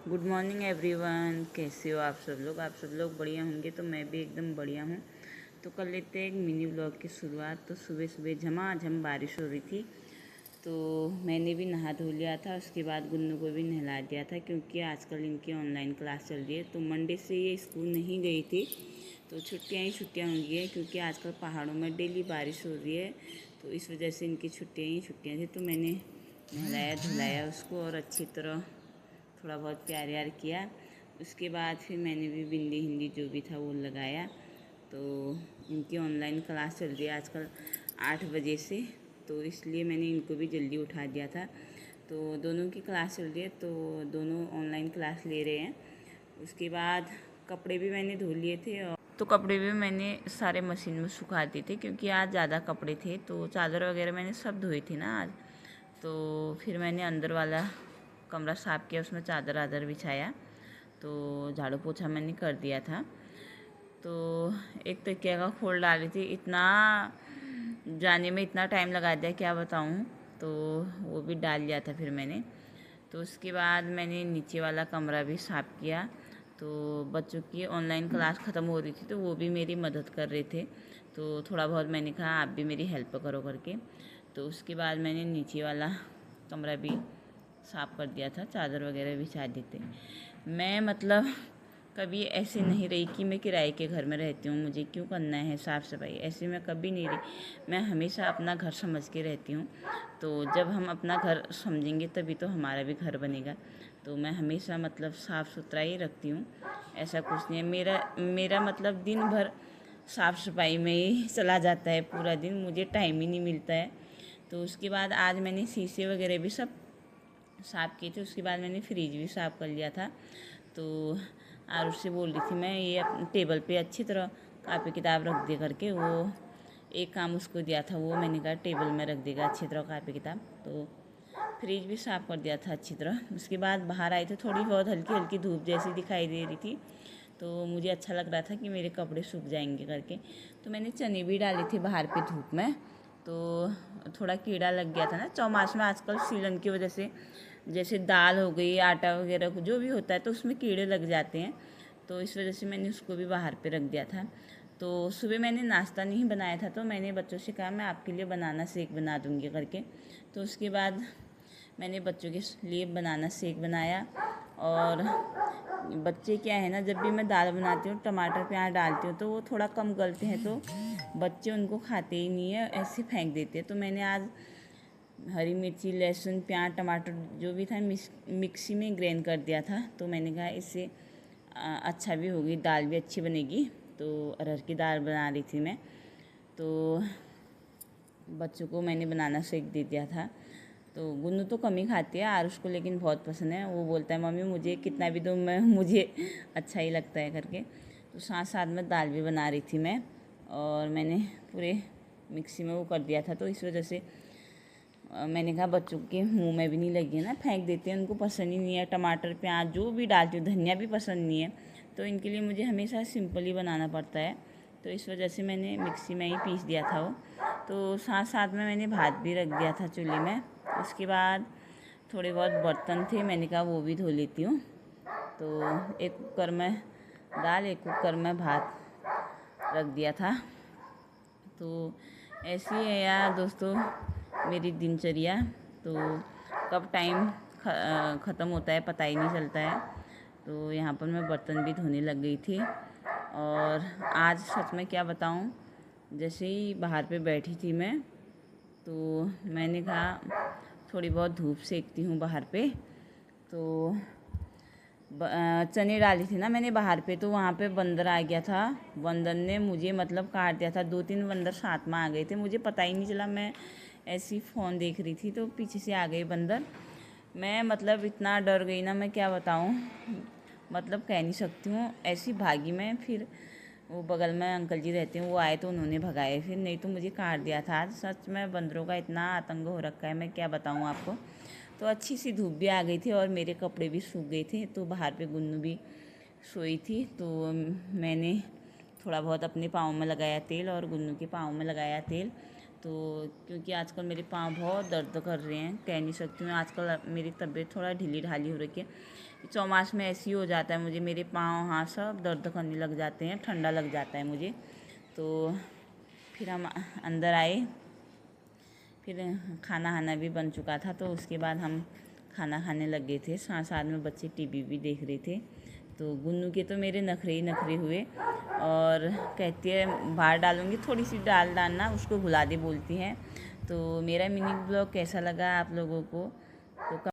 Good morning everyone. कैसे हो आप सब लोग? आप सब लोग बढ़िया होंगे तो मैं भी एकदम बढ़िया हूँ। तो कर लेते हैं एक मिनी व्लॉग की शुरुआत। तो सुबह सुबह झमाझम बारिश हो रही थी, तो मैंने भी नहा धो लिया था। उसके बाद गुन्नू को भी नहला दिया था, क्योंकि आजकल इनकी ऑनलाइन क्लास चल रही है। तो मंडे से ये स्कूल नहीं गई थी, तो छुट्टियाँ ही छुट्टियाँ हो गई है, क्योंकि आजकल पहाड़ों में डेली बारिश हो रही है। तो इस वजह से इनकी छुट्टियाँ ही छुट्टियाँ थी। तो मैंने नहलाया धुलाया उसको और अच्छी तरह थोड़ा बहुत प्यार यार किया। उसके बाद फिर मैंने भी बिंदी हिंदी जो भी था वो लगाया। तो इनकी ऑनलाइन क्लास चल रही है आजकल 8 बजे से, तो इसलिए मैंने इनको भी जल्दी उठा दिया था। तो दोनों की क्लास चल रही है, तो दोनों ऑनलाइन क्लास ले रहे हैं। उसके बाद कपड़े भी मैंने धो लिए थे, और तो कपड़े भी मैंने सारे मशीन में सुखा दिए थे, क्योंकि आज ज़्यादा कपड़े थे। तो चादर वगैरह मैंने सब धोई थी ना आज। तो फिर मैंने अंदर वाला कमरा साफ़ किया, उसमें चादर आदर बिछाया। तो झाड़ू पोछा मैंने कर दिया था। तो एक तकिया का खोल डाली थी, इतना जाने में इतना टाइम लगा दिया क्या बताऊँ। तो वो भी डाल लिया था फिर मैंने। तो उसके बाद मैंने नीचे वाला कमरा भी साफ़ किया। तो बच्चों की ऑनलाइन क्लास ख़त्म हो रही थी, तो वो भी मेरी मदद कर रहे थे। तो थोड़ा बहुत मैंने कहा आप भी मेरी हेल्प करो करके। तो उसके बाद मैंने नीचे वाला कमरा भी साफ़ कर दिया था, चादर वगैरह बिछा देते। मैं मतलब कभी ऐसे नहीं रही कि मैं किराए के घर में रहती हूँ, मुझे क्यों करना है साफ़ सफाई, ऐसे मैं कभी नहीं रही। मैं हमेशा अपना घर समझ के रहती हूँ। तो जब हम अपना घर समझेंगे तभी तो हमारा भी घर बनेगा। तो मैं हमेशा मतलब साफ़ सुथरा ही रखती हूँ, ऐसा कुछ नहीं है। मेरा मतलब दिन भर साफ़ सफाई में ही चला जाता है, पूरा दिन मुझे टाइम ही नहीं मिलता है। तो उसके बाद आज मैंने शीशे वगैरह भी सब साफ़ किए थे। उसके बाद मैंने फ्रिज भी साफ़ कर लिया था। तो आरुष से बोल रही थी मैं, ये टेबल पे अच्छी तरह कापी किताब रख दे करके। वो एक काम उसको दिया था, वो मैंने कहा टेबल में रख देगा अच्छी तरह कापी किताब। तो फ्रिज भी साफ़ कर दिया था अच्छी तरह। उसके बाद बाहर आई तो थोड़ी बहुत हल्की हल्की धूप जैसी दिखाई दे रही थी, तो मुझे अच्छा लग रहा था कि मेरे कपड़े सूख जाएंगे करके। तो मैंने चने भी डाले थे बाहर पे धूप में। तो थोड़ा कीड़ा लग गया था ना चौमास में, आजकल सीलन की वजह से, जैसे दाल हो गई, आटा वगैरह जो भी होता है तो उसमें कीड़े लग जाते हैं। तो इस वजह से मैंने उसको भी बाहर पे रख दिया था। तो सुबह मैंने नाश्ता नहीं बनाया था, तो मैंने बच्चों से कहा मैं आपके लिए बनाना शेक बना दूँगी करके। तो उसके बाद मैंने बच्चों के लिए बनाना शेक बनाया। और बच्चे क्या है ना, जब भी मैं दाल बनाती हूँ टमाटर प्याज डालती हूँ तो वो थोड़ा कम गलते हैं, तो बच्चे उनको खाते ही नहीं है, ऐसे फेंक देते हैं। तो मैंने आज हरी मिर्ची लहसुन प्याज टमाटर जो भी था मिक्सी में ग्राइंड कर दिया था। तो मैंने कहा इससे अच्छा भी होगी, दाल भी अच्छी बनेगी। तो अरहर की दाल बना रही थी मैं। तो बच्चों को मैंने बनाना शेक दे दिया था। तो गुन्नू तो कम ही खाती है, आरुष को लेकिन बहुत पसंद है। वो बोलता है मम्मी मुझे कितना भी दो, मैं मुझे अच्छा ही लगता है करके। तो साथ साथ में दाल भी बना रही थी मैं, और मैंने पूरे मिक्सी में वो कर दिया था। तो इस वजह से मैंने कहा बच्चों के मुंह में भी नहीं लगी है ना, फेंक देते हैं, उनको पसंद ही नहीं है। टमाटर प्याज जो भी डालती हूँ, धनिया भी पसंद नहीं है। तो इनके लिए मुझे हमेशा सिंपल ही बनाना पड़ता है। तो इस वजह से मैंने मिक्सी में ही पीस दिया था वो। तो साथ साथ में मैंने भात भी रख दिया था चूल्हे में। उसके बाद थोड़े बहुत बर्तन थे, मैंने कहा वो भी धो लेती हूँ। तो एक कुकर में दाल, एक कुकर में भात रख दिया था। तो ऐसी है यार दोस्तों मेरी दिनचर्या। तो कब टाइम ख़त्म होता है पता ही नहीं चलता है। तो यहाँ पर मैं बर्तन भी धोने लग गई थी। और आज सच में क्या बताऊँ, जैसे ही बाहर पे बैठी थी मैं, तो मैंने कहा थोड़ी बहुत धूप सेकती हूँ बाहर पे। तो चने डाली थी ना मैंने बाहर पे, तो वहाँ पे बंदर आ गया था। बंदर ने मुझे मतलब काट दिया था, 2-3 बंदर साथ में आ गए थे, मुझे पता ही नहीं चला। मैं ऐसी फ़ोन देख रही थी तो पीछे से आ गए बंदर। मैं मतलब इतना डर गई ना, मैं क्या बताऊँ, मतलब कह नहीं सकती हूँ। ऐसी भागी मैं, फिर वो बगल में अंकल जी रहते हैं, वो आए तो उन्होंने भगाए, फिर नहीं तो मुझे काट दिया था। आज सच में बंदरों का इतना आतंक हो रखा है, मैं क्या बताऊँ आपको। तो अच्छी सी धूप भी आ गई थी और मेरे कपड़े भी सूख गए थे। तो बाहर पे गुन्नू भी सोई थी, तो मैंने थोड़ा बहुत अपने पाँव में लगाया तेल और गुन्नू के पाँव में लगाया तेल। तो क्योंकि आजकल मेरे पाँव बहुत दर्द कर रहे हैं, कह नहीं सकती हूँ। आजकल मेरी तबीयत थोड़ा ढीली ढाली हो रखी है। चौमास में ऐसे ही हो जाता है मुझे, मेरे पाँव हाथ सब दर्द करने लग जाते हैं, ठंडा लग जाता है मुझे। तो फिर हम अंदर आए, फिर खाना खाना भी बन चुका था, तो उसके बाद हम खाना खाने लग गए थे। साथ साथ में बच्चे टीवी भी देख रहे थे। तो गुन्नू के तो मेरे नखरे ही नखरे हुए, और कहती है बाहर डालूँगी, थोड़ी सी डाल डालना, उसको भुला दे बोलती हैं। तो मेरा मिनी ब्लॉग कैसा लगा आप लोगों को तो